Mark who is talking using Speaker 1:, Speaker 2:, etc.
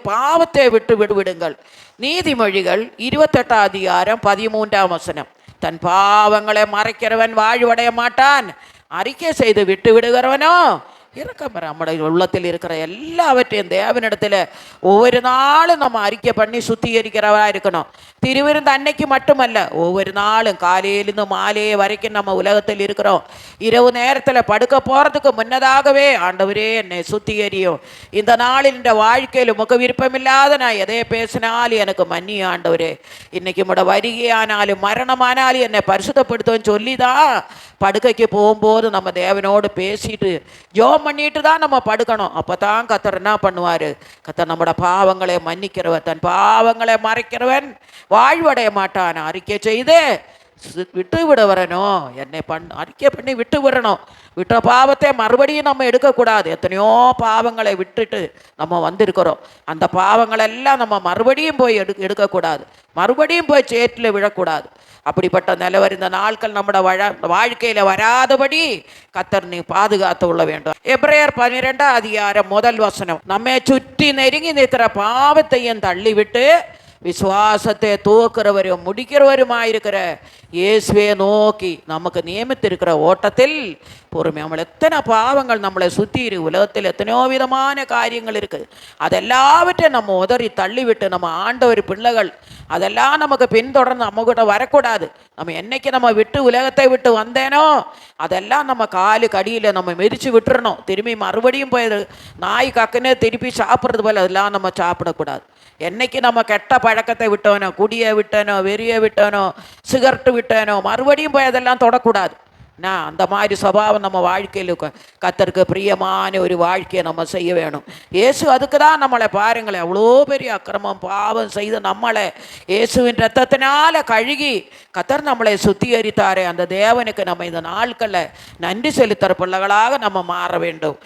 Speaker 1: பாவத்தை விட்டு விடுவிடுங்கள். நீதிமொழிகள் 28:13 தன் பாவங்களை மறைக்கிறவன் வாழ்வடைய மாட்டான், அறிக்கை செய்து விட்டு விடுகிறவனோ இரக்கம். நம்முடைய உள்ளத்தில் இருக்கிற எல்லாவற்றையும் தேவனிடத்தில் ஒவ்வொரு நாளும் நம்ம அறிக்கை பண்ணி சுத்திகரிக்கிறவா இருக்கணும். திருவிருந்து அன்னைக்கு மட்டுமல்ல, ஒவ்வொரு நாளும் காலையிலிருந்து மாலையே வரைக்கும் நம்ம உலகத்தில் இருக்கிறோம். இரவு நேரத்தில் படுக்க போகிறதுக்கு முன்னதாகவே ஆண்டவரே என்னை சுத்திகரியும், இந்த நாளில் இந்த வாழ்க்கையில் முக விருப்பமில்லாத நான் எதை பேசினாலும் எனக்கு மன்னி ஆண்டவரே, இன்னைக்கு முட வருகையானாலும் மரணமானாலும் என்னை பரிசுத்தப்படுத்தும் சொல்லிதான் படுக்கைக்கு போகும்போது நம்ம தேவனோடு பேசிட்டு ஜோம் பண்ணிட்டு தான் நம்ம படுக்கணும். அப்போ தான் கர்த்தர் என்ன பண்ணுவார்? கர்த்தர் நம்மளோட பாவங்களை மன்னிக்கிறவர், தன் பாவங்களை மறைக்கிறவன் வாழ்வடைய மாட்டான், அறிக்கை செய்து விட்டு விட வரணும். என்னை அறிக்கை பண்ணி விட்டு விடணும். விட்ட பாவத்தை மறுபடியும் நம்ம எடுக்கக்கூடாது. எத்தனையோ பாவங்களை விட்டுட்டு நம்ம வந்திருக்கிறோம். அந்த பாவங்களெல்லாம் நம்ம மறுபடியும் போய் எடுக்கக்கூடாது, மறுபடியும் போய் சேற்றில் விழக்கூடாது. அப்படிப்பட்ட நிலவர் இந்த நாட்கள் நம்மளோட வாழ்க்கையில் வராதபடி கர்த்தர் நீ பாதுகாத்து கொள்ள வேண்டும். எபிரேயர் 12:1 நம்மை சுற்றி நெருங்கி நிற்கிற பாவத்தையும் தள்ளிவிட்டு விசுவாசத்தை தூக்கிறவரும் முடிக்கிறவருமாயிருக்கிற இயேசுவை நோக்கி நமக்கு நியமித்திருக்கிற ஓட்டத்தில் பொறுமை. நம்மளை எத்தனை பாவங்கள் நம்மளை சுற்றி உலகத்தில் எத்தனையோ விதமான காரியங்கள் இருக்குது. அதெல்லாவற்றையும் நம்ம உதறி தள்ளிவிட்டு நம்ம ஆண்டவர் பிள்ளைகள் அதெல்லாம் நமக்கு பின்தொடர்ந்து நம்மகிட்ட வரக்கூடாது. நம்ம என்னைக்கு நம்ம விட்டு உலகத்தை விட்டு வந்தேனோ அதெல்லாம் நம்ம காலு கடியில் நம்ம மிதித்து விட்டுறணும். திரும்பி மறுபடியும் போய் நாய் கக்குன்னு திருப்பி சாப்பிட்றது போல் அதெல்லாம் நம்ம சாப்பிடக்கூடாது. என்னைக்கு நம்ம கெட்ட பழக்கத்தை விட்டோனோ, குடியை விட்டனோ, வெறியை விட்டனோ, சிகரெட்டு விட்டனோ, மறுபடியும் போய் அதெல்லாம் தொடக்கூடாது. நான் அந்த மாதிரி சுபாவம் நம்ம வாழ்க்கையில் கர்த்தருக்கு பிரியமான ஒரு வாழ்க்கையை நம்ம செய்ய வேணும். இயேசு அதுக்கு தான் நம்மளை பாருங்களேன், அவ்வளோ பெரிய அக்கிரமம் பாவம் செய்து நம்மளை இயேசுவின் ரத்தத்தினால கழுகி கர்த்தர் நம்மளை சுத்திகரித்தாரே, அந்த தேவனுக்கு நம்ம இந்த நாட்களில் நன்றி செலுத்துகிற பிள்ளைகளாக நம்ம மாற வேண்டும்.